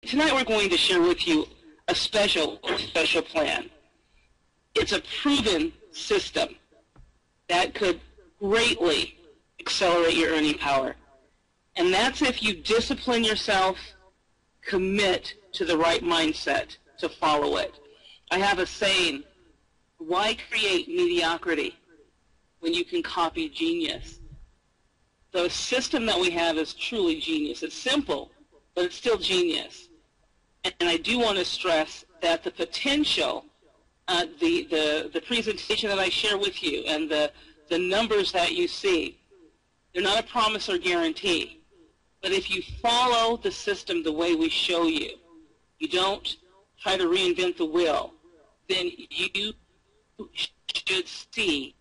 tonight we're going to share with you a special plan. It's a proven system that could greatly accelerate your earning power. And that's if you discipline yourself, commit to the right mindset to follow it. I have a saying, why create mediocrity when you can copy genius? The system that we have is truly genius. It's simple, but it's still genius. And I do want to stress that the potential, the presentation that I share with you and the numbers that you see, they're not a promise or guarantee. But if you follow the system the way we show you, you don't try to reinvent the wheel, then you should see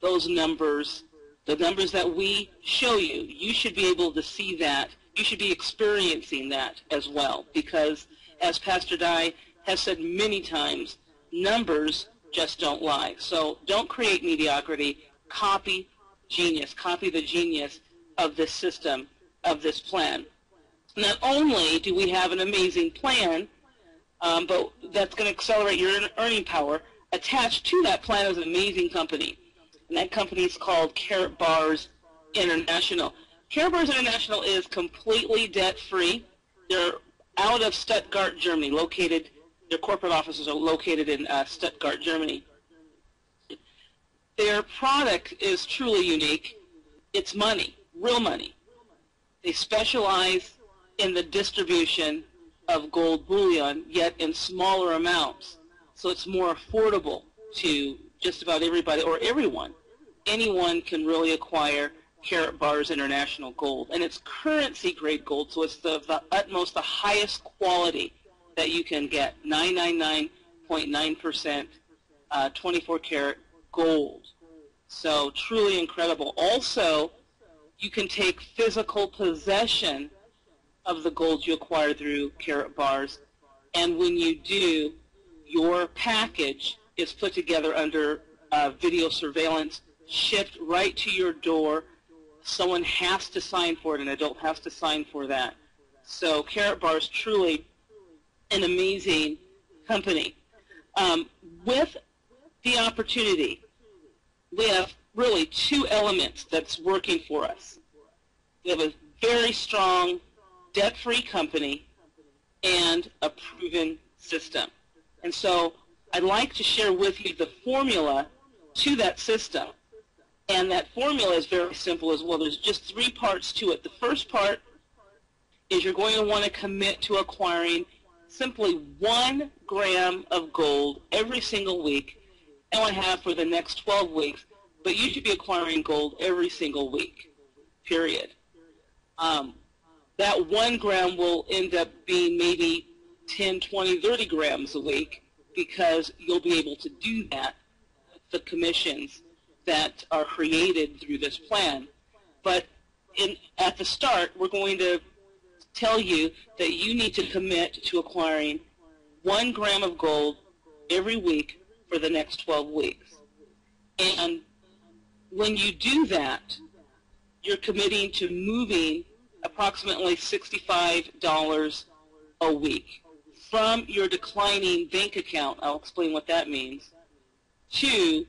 those numbers, the numbers that we show you. You should be able to see that. You should be experiencing that as well, because as Pastor Dye has said many times, numbers just don't lie. So don't create mediocrity. Copy genius. Copy the genius of this system, of this plan. Not only do we have an amazing plan, but that's going to accelerate your earning power, attached to that plan is an amazing company. And that company is called Karatbars International. Karatbars International is completely debt-free. They're out of Stuttgart, Germany, located, their corporate offices are located in Stuttgart, Germany. Their product is truly unique. It's money, real money. They specialize in the distribution of gold bullion, yet in smaller amounts. So it's more affordable to just about everybody or everyone. Anyone can really acquire Karatbars International gold. And it's currency-grade gold, so it's the utmost, the highest quality that you can get, 999.9% 24-karat gold. So truly incredible. Also, you can take physical possession of the gold you acquire through Karatbars, and when you do, your package is put together under video surveillance, shipped right to your door. Someone has to sign for it, an adult has to sign for that. So Karatbars, truly an amazing company. With the opportunity, we have really two elements that's working for us. We have a very strong debt-free company and a proven system. And so I'd like to share with you the formula to that system. And that formula is very simple as well. There's just three parts to it. The first part is you're going to want to commit to acquiring simply 1 gram of gold every single week, and I have for the next 12 weeks, but you should be acquiring gold every single week, period. That 1 gram will end up being maybe 10, 20, 30 grams a week, because you'll be able to do that with the commissions that are created through this plan. But at the start, we're going to tell you that you need to commit to acquiring 1 gram of gold every week for the next 12 weeks. And when you do that, you're committing to moving approximately $65 a week from your declining bank account, I'll explain what that means, to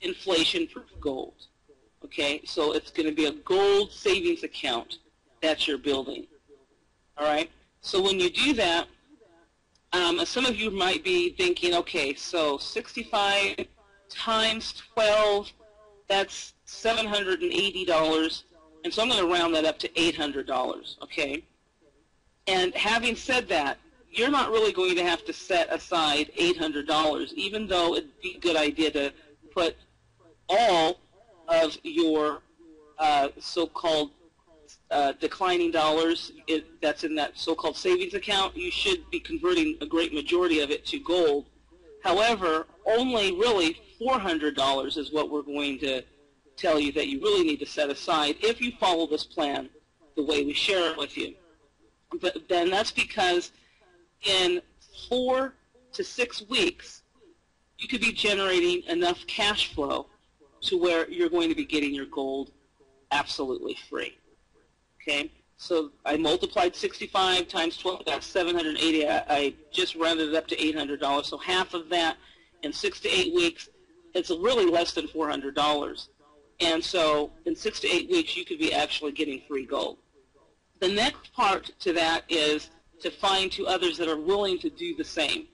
inflation-proof gold. Okay, so it's going to be a gold savings account that you're building. All right, so when you do that, some of you might be thinking, okay, so 65 times 12, that's $780, and so I'm going to round that up to $800, okay? And having said that, you're not really going to have to set aside $800, even though it'd be a good idea to put all of your so-called declining dollars that's in that so-called savings account. You should be converting a great majority of it to gold. However, only really $400 is what we're going to tell you that you really need to set aside if you follow this plan the way we share it with you. But then that's because in 4 to 6 weeks, you could be generating enough cash flow to where you're going to be getting your gold absolutely free. Okay? So I multiplied 65 times 12, that's 780. I just rounded it up to $800. So half of that in 6 to 8 weeks, it's really less than $400. And so in 6 to 8 weeks, you could be actually getting free gold. The next part to that is to find two others that are willing to do the same.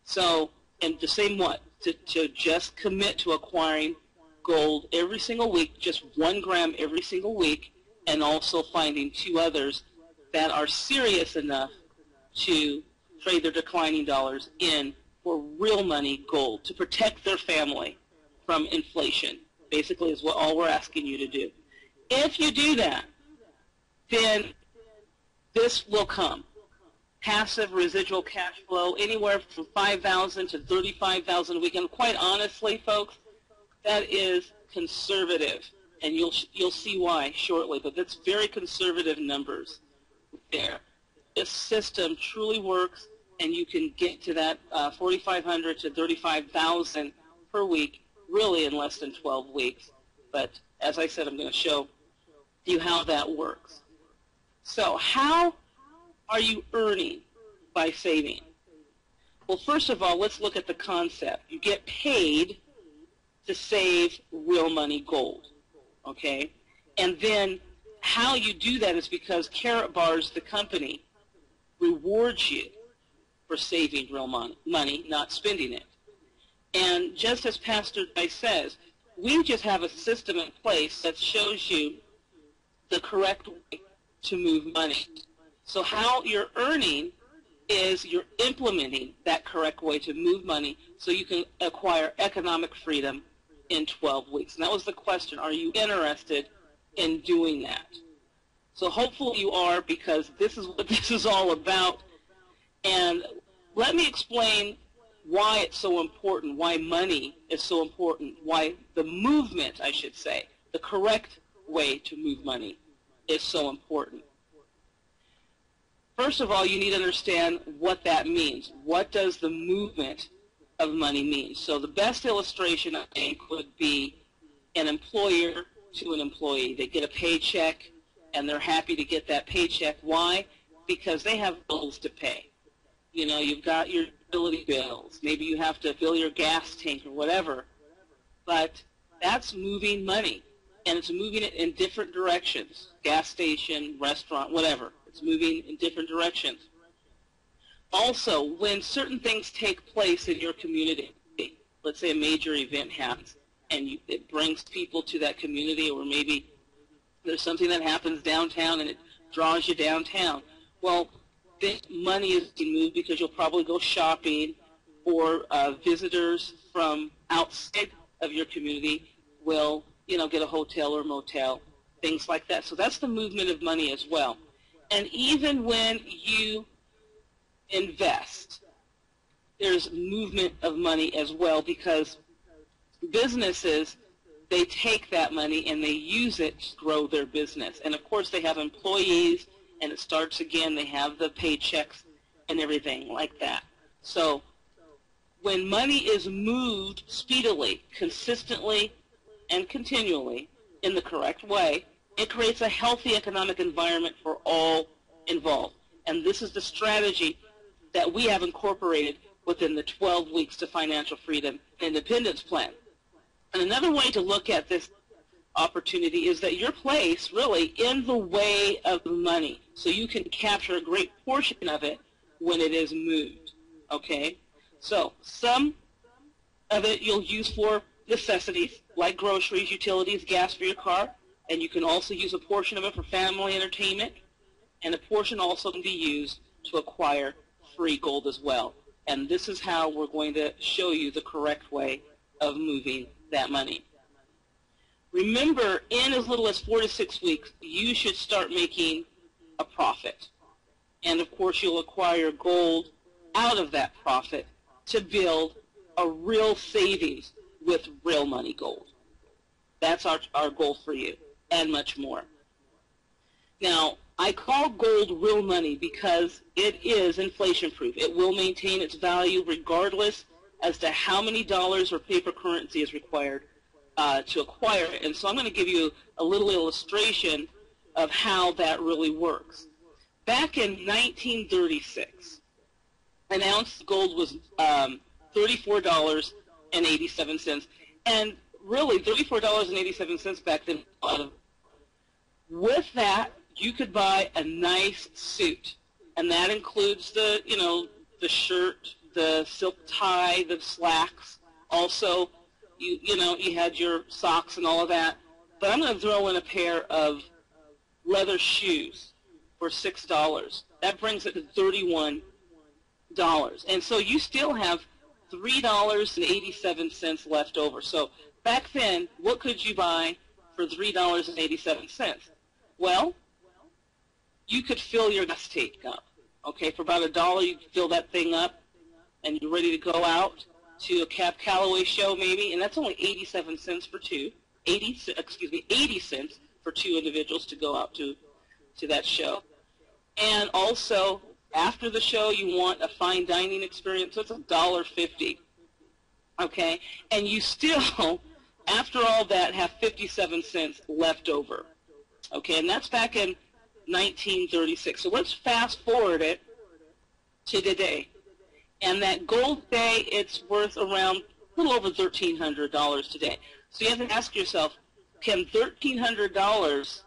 So, and the same what? To just commit to acquiring gold every single week, just 1 gram every single week, and also finding two others that are serious enough to trade their declining dollars in for real money gold to protect their family from inflation, basically is what all we're asking you to do. If you do that, then this will come. Passive residual cash flow, anywhere from $5,000 to $35,000 a week. And quite honestly, folks, that is conservative, and you'll see why shortly. But that's very conservative numbers there. This system truly works, and you can get to that $4,500 to $35,000 per week, really in less than 12 weeks. But as I said, I'm going to show you how that works. So how are you earning by saving? Well, first of all, let's look at the concept. You get paid to save real money gold, okay? And then how you do that is because Karatbars, the company, rewards you for saving real money, not spending it. And just as Pastor Guy says, we just have a system in place that shows you the correct way to move money. So how you're earning is you're implementing that correct way to move money so you can acquire economic freedom in 12 weeks. And that was the question. Are you interested in doing that? So hopefully you are, because this is what this is all about. And let me explain why it's so important, why money is so important, why the movement, I should say, the correct way to move money is so important. First of all, you need to understand what that means. What does the movement of money mean? So the best illustration, I think, would be an employer to an employee. They get a paycheck, and they're happy to get that paycheck. Why? Because they have bills to pay. You know, you've got your utility bills. Maybe you have to fill your gas tank or whatever. But that's moving money, and it's moving it in different directions. Gas station, restaurant, whatever. It's moving in different directions. Also, when certain things take place in your community, let's say a major event happens, and it brings people to that community, or maybe there's something that happens downtown and it draws you downtown. Well, this money is being moved because you'll probably go shopping, or visitors from outside of your community will, you know, get a hotel or motel, things like that. So that's the movement of money as well. And even when you invest, there's movement of money as well, because businesses, they take that money and they use it to grow their business. And of course they have employees, and it starts again, they have the paychecks and everything like that. So when money is moved speedily, consistently, and continually in the correct way, it creates a healthy economic environment for all involved. And this is the strategy that we have incorporated within the 12 Weeks to Financial Freedom Independence Plan. And another way to look at this opportunity is that you're placed really in the way of the money, so you can capture a great portion of it when it is moved, okay? So some of it you'll use for necessities, like groceries, utilities, gas for your car, and you can also use a portion of it for family entertainment, and a portion also can be used to acquire free gold as well. And this is how we're going to show you the correct way of moving that money. Remember, in as little as 4 to 6 weeks, you should start making a profit. And of course, you'll acquire gold out of that profit to build a real savings with real money gold. That's our goal for you, and much more. Now, I call gold real money because it is inflation-proof. It will maintain its value regardless as to how many dollars or paper currency is required to acquire it. And so I'm going to give you a little illustration of how that really works. Back in 1936, an ounce of gold was $34.87, and really $34.87 back then. With that, you could buy a nice suit, and that includes the the shirt, the silk tie, the slacks. Also, you had your socks and all of that. But I'm going to throw in a pair of leather shoes for $6. That brings it to $31. And so you still have $3.87 left over. So back then, what could you buy for $3.87? Well, you could fill your gas tank up. Okay, for about $1, you could fill that thing up, and you're ready to go out to a Cab Calloway show maybe, and that's only 87 cents for two. 80 cents for two individuals to go out to that show. And also, after the show, you want a fine dining experience, so it's $1.50. Okay, and you still, after all that, have 57 cents left over. Okay, and that's back in 1936. So let's fast forward it to today. And that gold today, it's worth around a little over $1,300 today. So you have to ask yourself, can $1,300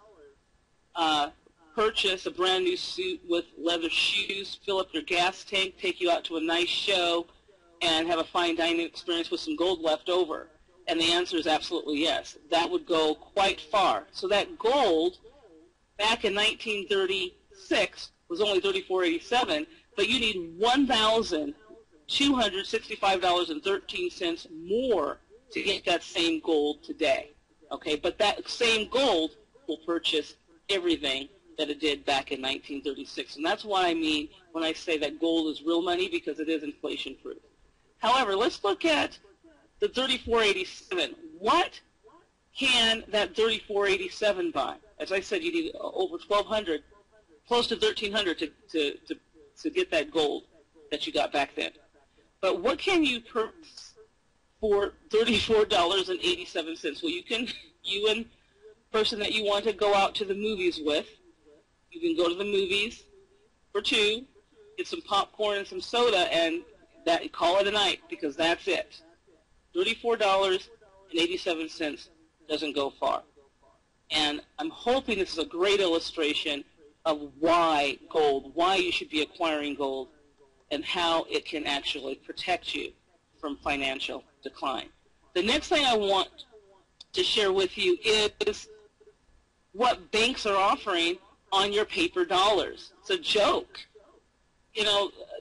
purchase a brand new suit with leather shoes, fill up your gas tank, take you out to a nice show, and have a fine dining experience with some gold left over? And the answer is absolutely yes. That would go quite far. So that gold back in 1936 was only $34.87, but you need $1,265.13 more to get that same gold today. Okay, but that same gold will purchase everything that it did back in 1936. And that's what I mean when I say that gold is real money, because it is inflation-proof. However, let's look at the $34.87. What can that $34.87 buy? As I said, you need over $1,200, close to $1,300 to get that gold that you got back then. But what can you purchase for $34.87? Well, you and person that you want to go out to the movies with, you can go to the movies for two, get some popcorn and some soda, and call it a night, because that's it. $34.87 doesn't go far. And I'm hoping this is a great illustration of why gold, why you should be acquiring gold, and how it can actually protect you from financial decline. The next thing I want to share with you is what banks are offering on your paper dollars. It's a joke.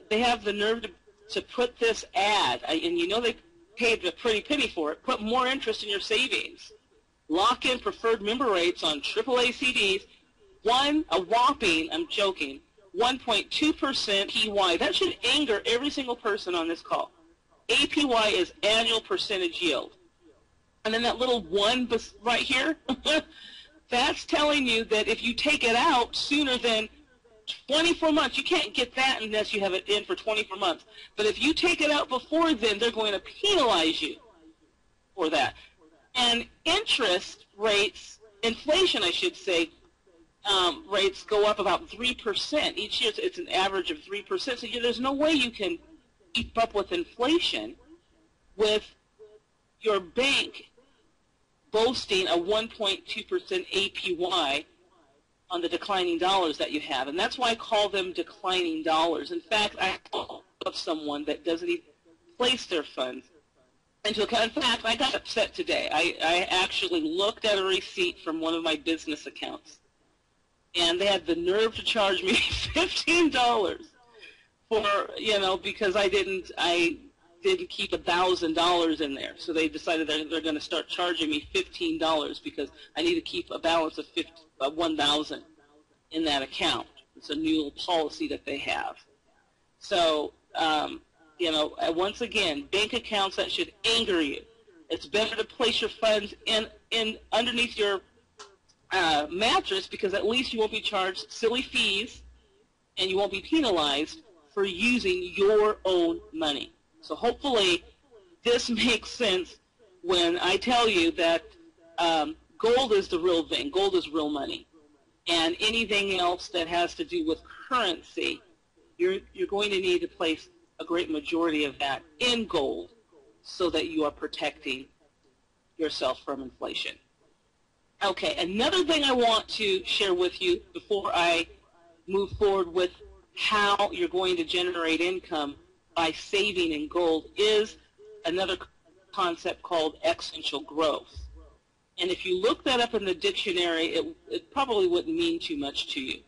They have the nerve to put this ad, and they paid a pretty penny for it. Put more interest in your savings. Lock in preferred member rates on AAA CDs. A whopping, I'm joking, 1.2% APY. That should anger every single person on this call. APY is annual percentage yield. And then that little one right here, that's telling you that if you take it out sooner than 24 months, you can't get that unless you have it in for 24 months. But if you take it out before then, they're going to penalize you for that. And interest rates, inflation I should say, rates go up about 3% each year. It's an average of 3%. So there's no way you can keep up with inflation with your bank boasting a 1.2% APY on the declining dollars that you have. And that's why I call them declining dollars. In fact, I know of someone that doesn't even place their funds into account. In fact, I got upset today. I actually looked at a receipt from one of my business accounts, and they had the nerve to charge me $15 for, because I didn't keep $1,000 in there. So they decided that they're going to start charging me $15 because I need to keep a balance of $1,000 in that account. It's a new policy that they have. So, once again, bank accounts that should anger you. It's better to place your funds in underneath your mattress, because at least you won't be charged silly fees and you won't be penalized for using your own money. So hopefully this makes sense when I tell you that gold is the real thing. Gold is real money. and anything else that has to do with currency, you're going to need to place a great majority of that in gold so that you are protecting yourself from inflation. Okay, another thing I want to share with you before I move forward with how you're going to generate income by saving in gold is another concept called exponential growth. And if you look that up in the dictionary, it probably wouldn't mean too much to you.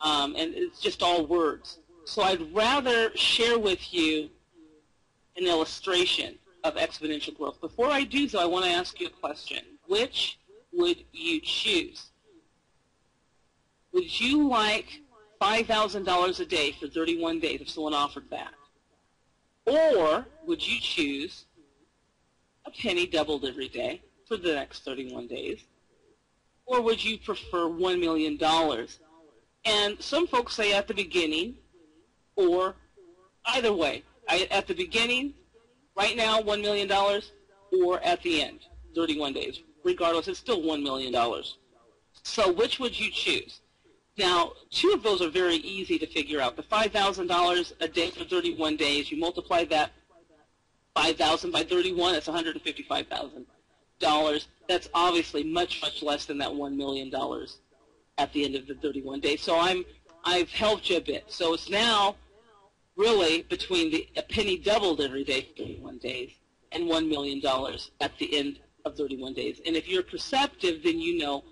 And it's just all words. So I'd rather share with you an illustration of exponential growth. Before I do so, I want to ask you a question. Which would you choose? Would you like $5,000 a day for 31 days if someone offered that? Or would you choose a penny doubled every day for the next 31 days? Or would you prefer $1 million? And some folks say at the beginning, or either way. At the beginning, right now, $1 million, or at the end, 31 days. Regardless, it's still $1 million. So which would you choose? Now, two of those are very easy to figure out. The $5,000 a day for 31 days, you multiply that 5,000 by 31, that's $155,000. That's obviously much, much less than that $1 million at the end of the 31 days. So I've helped you a bit. So it's now really between a penny doubled every day for 31 days and $1 million at the end of 31 days. And if you're perceptive, then you know,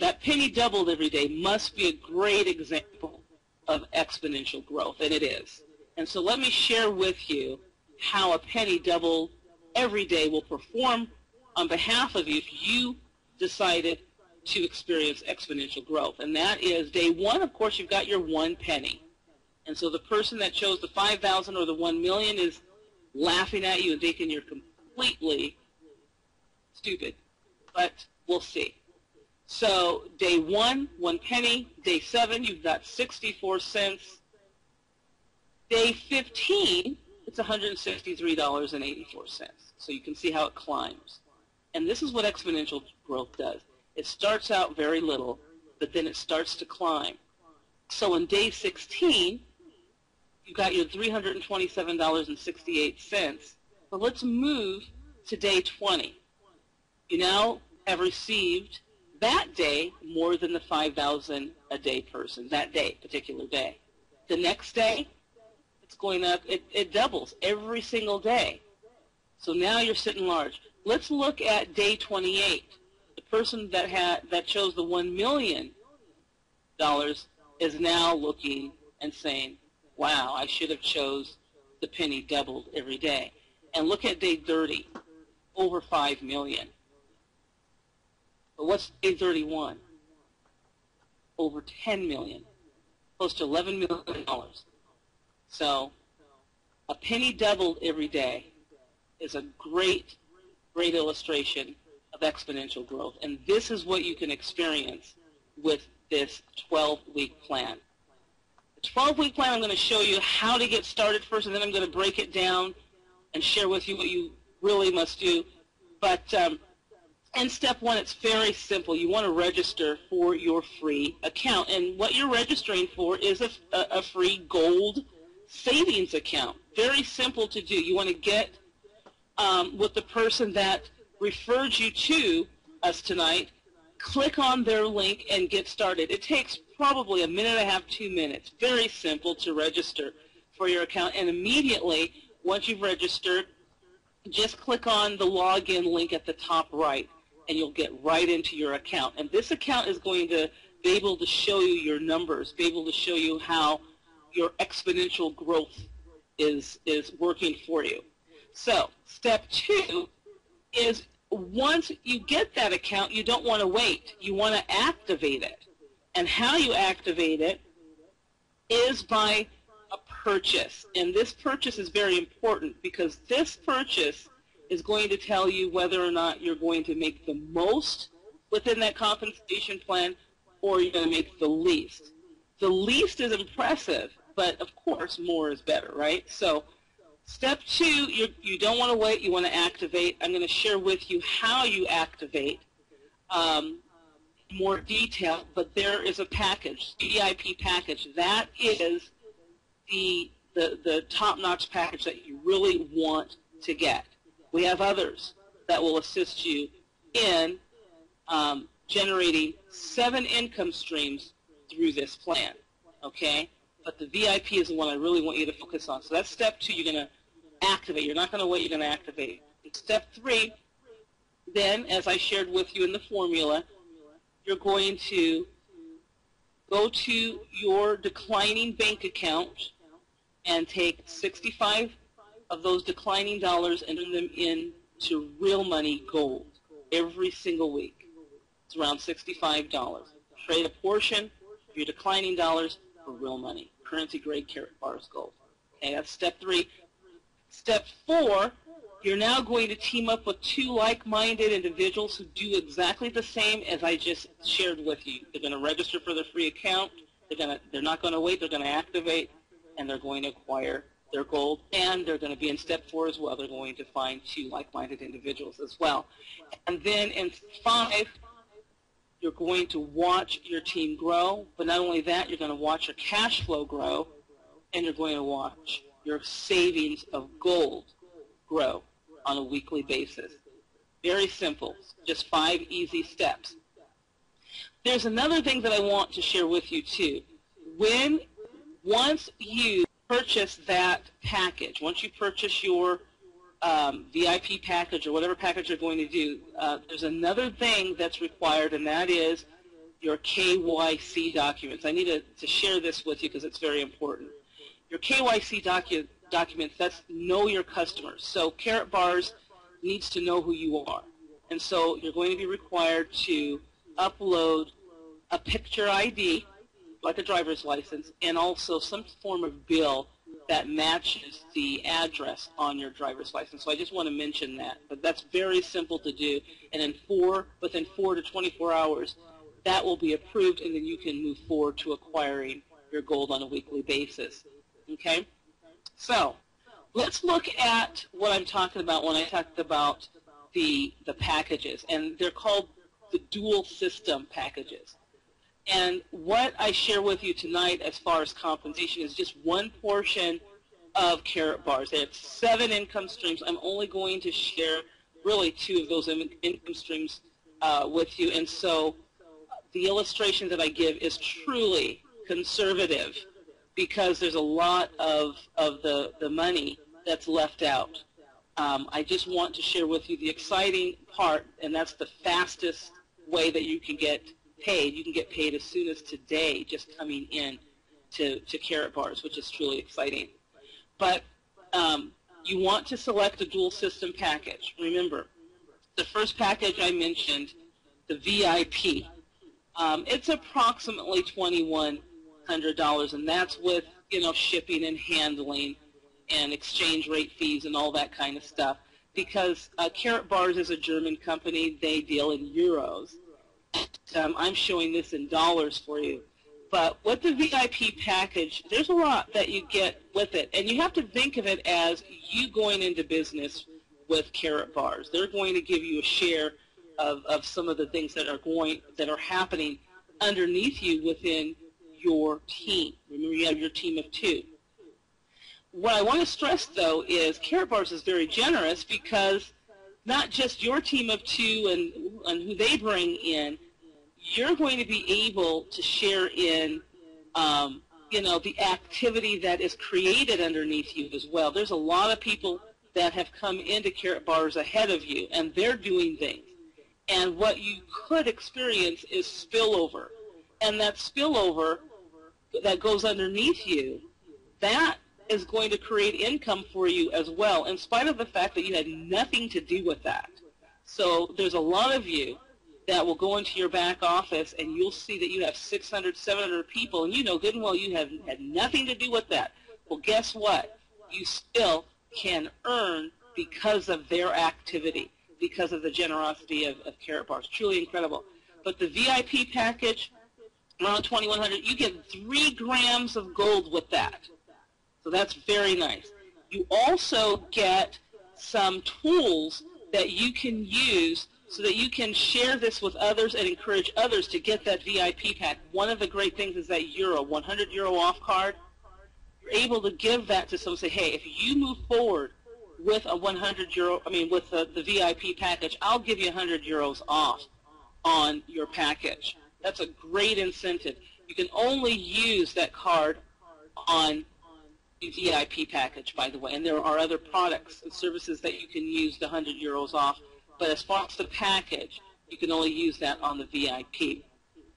that penny doubled every day must be a great example of exponential growth, and it is. And so let me share with you how a penny doubled every day will perform on behalf of you if you decided to experience exponential growth. And that is, day one, of course, you've got your 1 penny. And so the person that chose the 5,000 or the 1 million is laughing at you and thinking you're completely stupid. But we'll see. So day 1, 1 penny. Day 7, you've got 64 cents. Day 15, it's $163.84. So you can see how it climbs. And this is what exponential growth does. It starts out very little, but then it starts to climb. So on day 16, you've got your $327.68. But let's move to day 20. You now have received that day more than the 5,000 a day person, that day, particular day. The next day, it's going up, it doubles every single day. So now you're sitting large. Let's look at day 28. The person that chose the $1 million is now looking and saying, wow, I should have chose the penny doubled every day. And look at day 30, over 5 million. But what's day 31? Over 10 million, close to $11 million. So a penny doubled every day is a great, great illustration of exponential growth. And this is what you can experience with this 12-week plan. The 12-week plan, I'm going to show you how to get started first, and then I'm going to break it down and share with you what you really must do. But in step 1, it's very simple. You want to register for your free account. And what you're registering for is a free gold savings account. Very simple to do. You want to get with the person that referred you to us tonight, click on their link and get started. It takes probably a minute and a half, 2 minutes. Very simple to register for your account. And immediately, once you've registered, just click on the login link at the top right, and you'll get right into your account. And this account is going to be able to show you your numbers, be able to show you how your exponential growth is working for you. So step 2 is once you get that account, you don't want to wait. You want to activate it. And how you activate it is by a purchase. And this purchase is very important because this purchase is going to tell you whether or not you're going to make the most within that compensation plan or you're going to make the least. The least is impressive, but of course more is better, right? So step 2, you don't want to wait, you want to activate. I'm going to share with you how you activate. more detail, but there is a package, VIP package. That is the top-notch package that you really want to get. We have others that will assist you in generating 7 income streams through this plan, okay? But the VIP is the one I really want you to focus on. So that's step 2. You're going to activate. You're not going to wait. You're going to activate. In step 3, then, as I shared with you in the formula, you're going to go to your declining bank account and take 65 of those declining dollars and turn them into real money gold every single week. It's around $65. Trade a portion of your declining dollars for real money, currency grade Karatbars gold. Okay, that's step 3. Step 4, you're now going to team up with 2 like-minded individuals who do exactly the same as I just shared with you. They're going to register for their free account. They're not going to wait. They're going to activate, and they're going to acquire their gold, and they're going to be in step 4 as well. They're going to find 2 like-minded individuals as well. And then in 5, you're going to watch your team grow, but not only that, you're going to watch your cash flow grow, and you're going to watch your savings of gold grow on a weekly basis. Very simple, just 5 easy steps. There's another thing that I want to share with you too. Once you purchase that package, once you purchase your VIP package or whatever package you're going to do, there's another thing that's required, and that is your KYC documents. I need to share this with you because it's very important. Your KYC documents, that's know your customers. So Karatbars needs to know who you are. And so you're going to be required to upload a picture ID, like a driver's license, and also some form of bill that matches the address on your driver's license. So I just want to mention that. But that's very simple to do. And within 4 to 24 hours, that will be approved, and then you can move forward to acquiring your gold on a weekly basis. Okay? So let's look at what I'm talking about when I talked about the packages. And they're called the dual system packages. And what I share with you tonight as far as compensation is just one portion of Karatbars. They have 7 income streams. I'm only going to share really 2 of those income streams with you. And so the illustration that I give is truly conservative because there's a lot of the money that's left out. I just want to share with you the exciting part, and that's the fastest way that you can get paid. You can get paid as soon as today just coming in to Karatbars, which is truly exciting. But you want to select a dual system package. Remember, the first package I mentioned, the VIP, it's approximately $2,100, and that's with shipping and handling and exchange rate fees and all that kind of stuff. Because Karatbars is a German company, they deal in euros. I'm showing this in dollars for you. But with the VIP package, there's a lot that you get with it. And you have to think of it as you going into business with Karatbars. They're going to give you a share of some of the things that are happening underneath you within your team. Remember, you have your team of 2. What I want to stress, though, is Karatbars is very generous because not just your team of 2 and who they bring in, you're going to be able to share in, the activity that is created underneath you as well. There's a lot of people that have come into Karatbars ahead of you, and they're doing things. And what you could experience is spillover. And that spillover that goes underneath you, that is going to create income for you as well, in spite of the fact that you had nothing to do with that. So there's a lot of you that will go into your back office, and you'll see that you have 600, 700 people, and you know good and well you have had nothing to do with that. Well, guess what? You still can earn because of their activity, because of the generosity of Karatbars. Truly incredible. But the VIP package, around $2,100, you get 3 grams of gold with that. So that's very nice. You also get some tools that you can use so that you can share this with others and encourage others to get that VIP pack. One of the great things is that euro, 100 euro off card. You're able to give that to someone, say, hey, if you move forward with a 100 euro, with the VIP package, I'll give you 100 euros off on your package. That's a great incentive. You can only use that card on the VIP package, by the way, and there are other products and services that you can use the 100 euros off, but as far as the package, you can only use that on the VIP.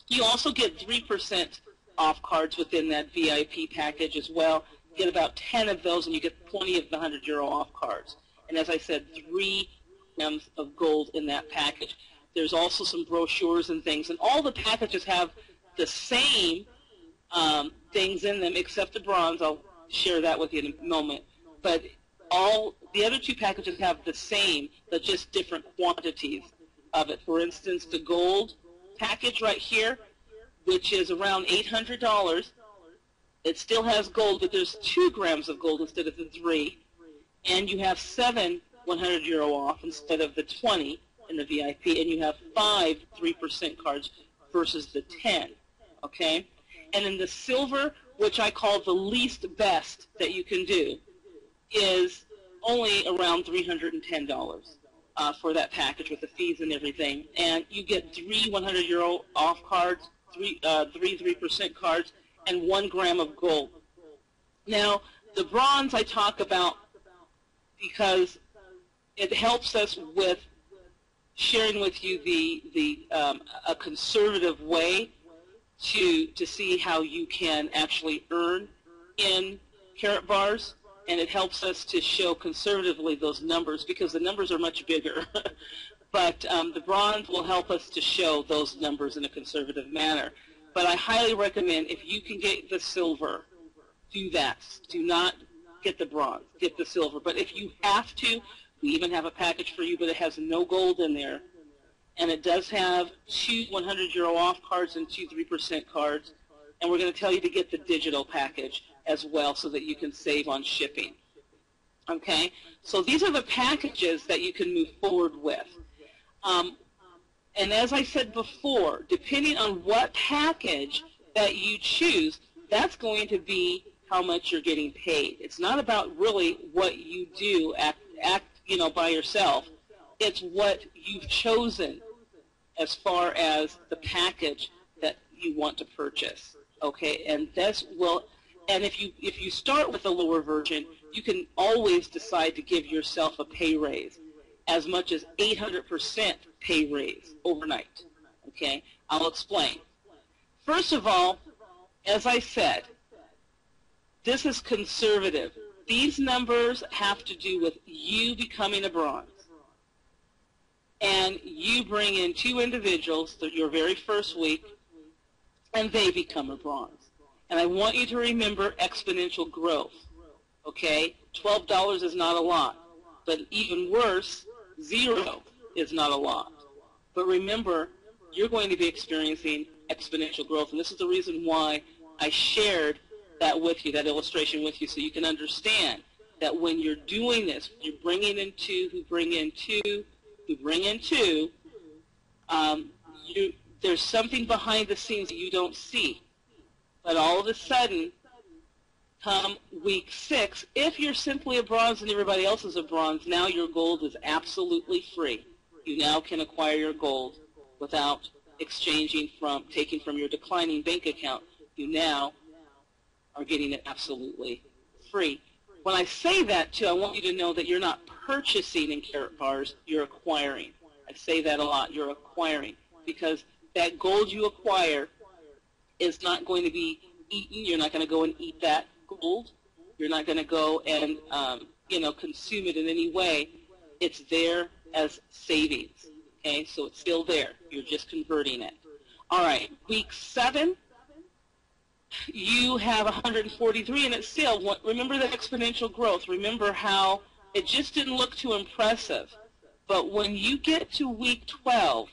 You also get 3% off cards within that VIP package as well. You get about 10 of those, and you get 20 of the 100 euro off cards. And as I said, 3 grams of gold in that package. There's also some brochures and things, and all the packages have the same things in them except the bronze. I'll share that with you in a moment. But all the other 2 packages have the same, but just different quantities of it. For instance, the gold package right here, which is around $800, it still has gold, but there's 2 grams of gold instead of the 3. And you have 7 100 euro off instead of the 20 in the VIP, and you have 5 3% cards versus the 10, okay? And then the silver, which I call the least best that you can do, is only around $310 for that package with the fees and everything. And you get 3 100 euro off cards, 3 3% cards, and 1 gram of gold. Now, the bronze I talk about because it helps us with sharing with you a conservative way to see how you can actually earn in Karatbars, and it helps us to show conservatively those numbers because the numbers are much bigger. But the bronze will help us to show those numbers in a conservative manner. But I highly recommend, if you can get the silver, do that. Do not get the bronze. Get the silver. But if you have to, we even have a package for you, but it has no gold in there. And it does have 2 100 euro off cards and 2 3% cards. And we're going to tell you to get the digital package as well so that you can save on shipping. Okay? So these are the packages that you can move forward with. And as I said before, depending on what package that you choose, that's going to be how much you're getting paid. It's not about really what you do by yourself. It's what you've chosen as far as the package that you want to purchase. Okay, and if you start with a lower version, you can always decide to give yourself a pay raise, as much as 800% pay raise overnight. Okay, I'll explain. First of all, as I said, this is conservative. These numbers have to do with you becoming a bronze. And you bring in 2 individuals your very first week, and they become a bronze. And I want you to remember exponential growth. Okay? $12 is not a lot. But even worse, 0 is not a lot. But remember, you're going to be experiencing exponential growth. And this is the reason why I shared that with you, that illustration with you, so you can understand that when you're doing this, you're bringing in 2 who bring in 2, who bring in 2, there's something behind the scenes that you don't see. But all of a sudden, come week 6, if you're simply a bronze and everybody else is a bronze, now your gold is absolutely free. You now can acquire your gold without taking from your declining bank account. You now are getting it absolutely free. When I say that, too, I want you to know that you're not purchasing in Karatbars, you're acquiring. I say that a lot, you're acquiring, because that gold you acquire is not going to be eaten. You're not going to go and eat that gold. You're not going to go and consume it in any way. It's there as savings. Okay, so it's still there. You're just converting it. All right, week 7, you have 143, and it's still, remember the exponential growth. Remember how it just didn't look too impressive. But when you get to week 12,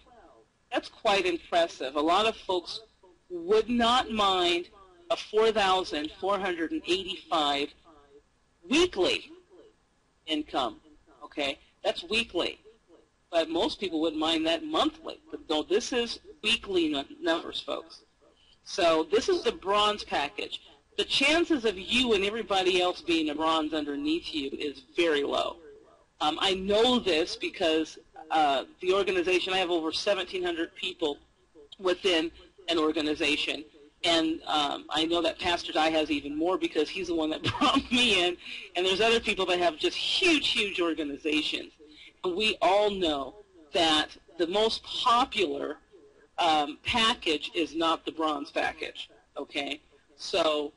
that's quite impressive. A lot of folks would not mind a 4,485 weekly income. Okay, that's weekly. but most people wouldn't mind that monthly. But no, this is weekly numbers, folks. So this is the bronze package. The chances of you and everybody else being a bronze underneath you is very low. I know this because the organization, I have over 1,700 people within an organization. And I know that Pastor Dye has even more because he's the one that brought me in. And there's other people that have just huge, huge organizations. And we all know that the most popular package is not the bronze package, okay? So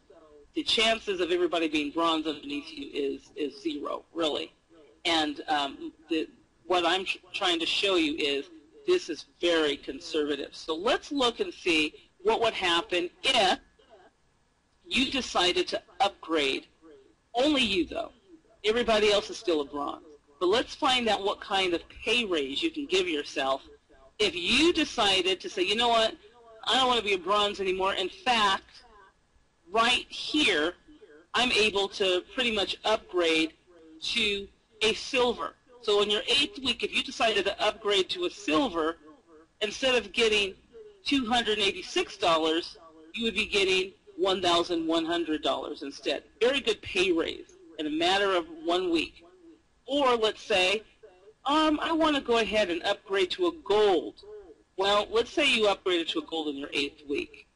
the chances of everybody being bronze underneath you is zero, really. And what I'm trying to show you is this is very conservative. So let's look and see what would happen if you decided to upgrade. Only you, though. Everybody else is still a bronze. But let's find out what kind of pay raise you can give yourself if you decided to say, you know what, I don't want to be a bronze anymore. In fact, right here, I'm able to pretty much upgrade to a silver. So in your 8th week, if you decided to upgrade to a silver, instead of getting $286, you would be getting $1,100 instead. Very good pay raise in a matter of 1 week. Or let's say, I want to go ahead and upgrade to a gold. Well, let's say you upgraded to a gold in your 8th week.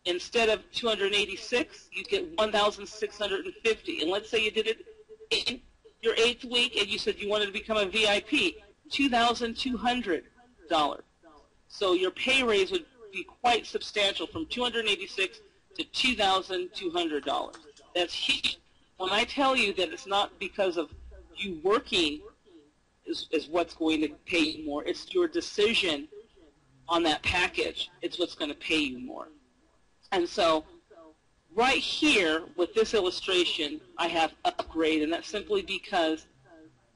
Instead of 286, you get 1,650. And let's say you did it in your 8th week and you said you wanted to become a VIP, $2,200. So your pay raise would be quite substantial from $286 to $2,200. That's huge. When I tell you that it's not because of you working is what's going to pay you more, it's your decision on that package. It's what's going to pay you more. And so right here with this illustration, I have upgrade, and that's simply because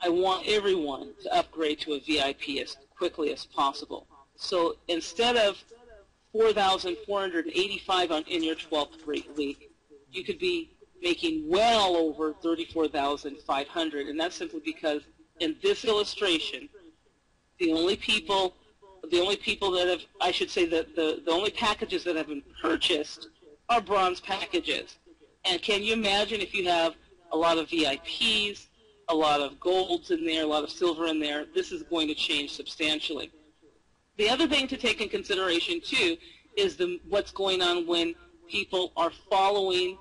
I want everyone to upgrade to a VIP as quickly as possible. So instead of $4,485 in your 12th week, you could be making well over $34,500, and that's simply because in this illustration, the only people that have, I should say that the only packages that have been purchased are bronze packages. And can you imagine if you have a lot of VIPs, a lot of golds in there, a lot of silver in there, this is going to change substantially. The other thing to take in consideration, too, is what's going on when people are following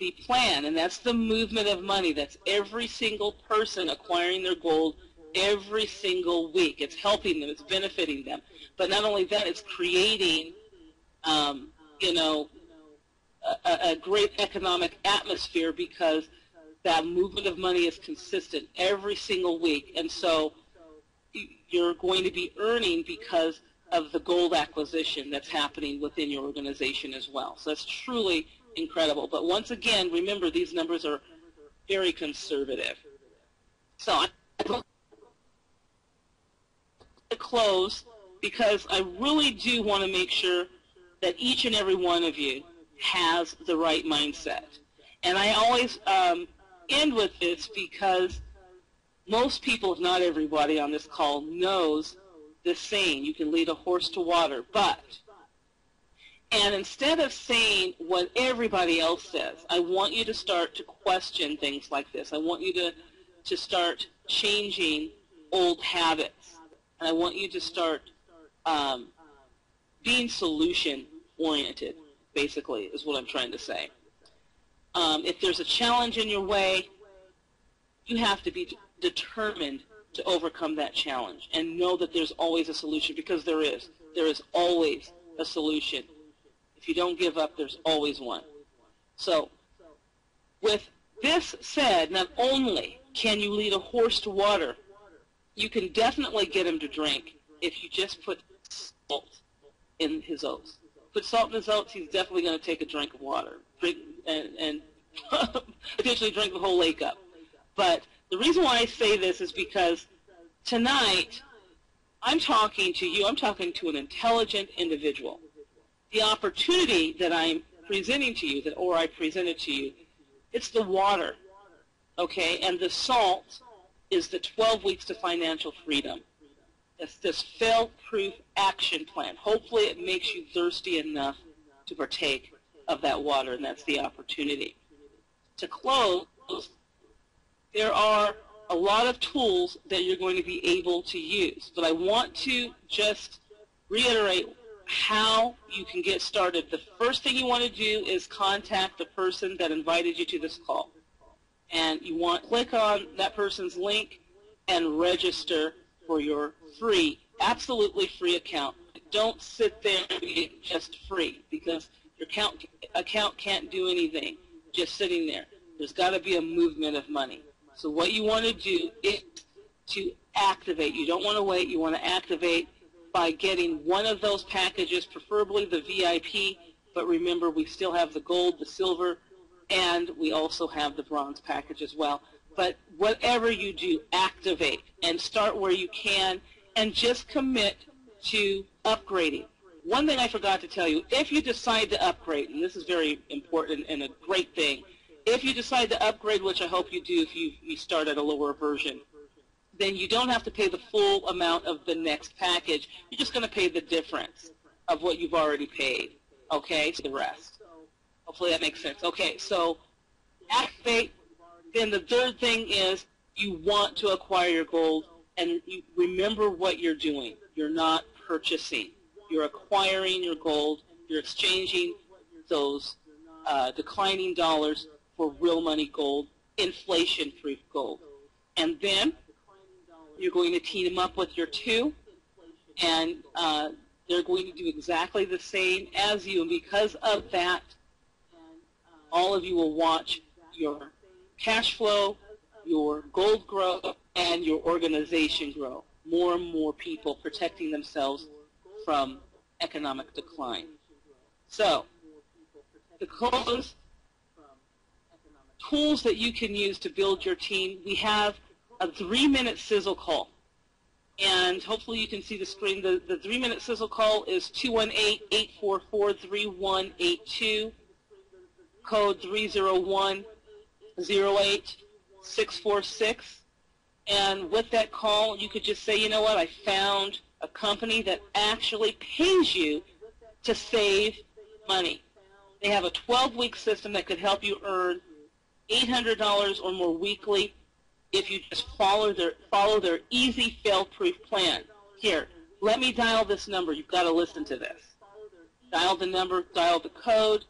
the plan, and that's the movement of money. That's every single person acquiring their gold every single week. It's helping them. It's benefiting them. But not only that, it's creating, you know, a great economic atmosphere because that movement of money is consistent every single week. And so you're going to be earning because of the gold acquisition that's happening within your organization as well. So that's truly incredible. But once again, remember, these numbers are very conservative. So I'm going to close because I really do want to make sure that each and every one of you has the right mindset. And I always end with this because most people, if not everybody on this call, knows this saying, you can lead a horse to water, and instead of saying what everybody else says, I want you to start to question things like this. I want you to start changing old habits. And I want you to start being solution-oriented, basically, is what I'm trying to say. If there's a challenge in your way, you have to be determined to overcome that challenge and know that there's always a solution, because there is. There is always a solution. If you don't give up, there's always one. So with this said, not only can you lead a horse to water, you can definitely get him to drink if you just put salt in his oats. Put salt in his oats, he's definitely going to take a drink of water and potentially drink the whole lake up. But the reason why I say this is because tonight I'm talking to you, I'm talking to an intelligent individual. The opportunity that I'm presenting to you, or I presented to you, it's the water, okay? And the salt is the 12 weeks to financial freedom. It's this fail-proof action plan. Hopefully it makes you thirsty enough to partake of that water, and that's the opportunity. To close, there are a lot of tools that you're going to be able to use, but I want to just reiterate how you can get started. The first thing you want to do is contact the person that invited you to this call. And you want to click on that person's link and register for your free, absolutely free account. Don't sit there and be just free, because your account can't do anything just sitting there. There's got to be a movement of money. So what you want to do is to activate. You don't want to wait. You want to activate by getting one of those packages, preferably the VIP, but remember we still have the gold, the silver, and we also have the bronze package as well. But whatever you do, activate and start where you can, and just commit to upgrading. One thing I forgot to tell you, if you decide to upgrade, and this is very important and a great thing, if you decide to upgrade, which I hope you do if you start at a lower version, then you don't have to pay the full amount of the next package. You're just going to pay the difference of what you've already paid, okay, to the rest. Hopefully that makes sense. Okay, so activate. Then the third thing is you want to acquire your gold, and you remember what you're doing. You're not purchasing. You're acquiring your gold. You're exchanging those declining dollars for real money gold, inflation-proof gold. And then you're going to team them up with your two, and they're going to do exactly the same as you. And because of that, all of you will watch your cash flow, your gold grow, and your organization grow. More and more people protecting themselves from economic decline. So, to close, tools that you can use to build your team, we have a 3-minute sizzle call. And hopefully you can see the screen. The 3-minute sizzle call is 218-844-3182, code 301-08646. And with that call, you could just say, you know what, I found a company that actually pays you to save money. They have a 12-week system that could help you earn $800 or more weekly if you just follow their easy fail-proof plan. Here, let me dial this number. You've got to listen to this. Dial the number, dial the code,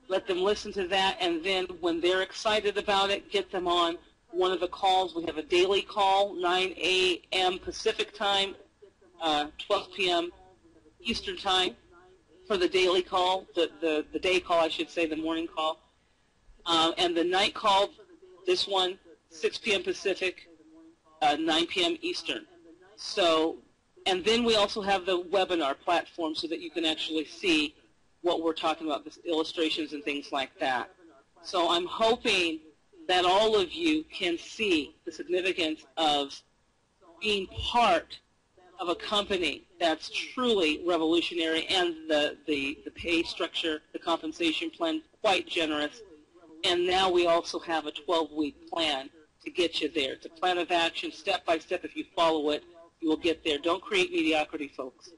let them listen to that, and then when they're excited about it, get them on one of the calls. We have a daily call, 9 a.m. Pacific time, 12 p.m. Eastern time for the daily call, the day call, I should say, the morning call. And the night call, this one, 6 p.m. Pacific, 9 p.m. Eastern. So, and then we also have the webinar platform so that you can actually see what we're talking about, the illustrations and things like that. So I'm hoping that all of you can see the significance of being part of a company that's truly revolutionary, and the pay structure, the compensation plan, quite generous. And now we also have a 12-week plan to get you there. It's a plan of action, step by step. If you follow it, you will get there. Don't create mediocrity, folks.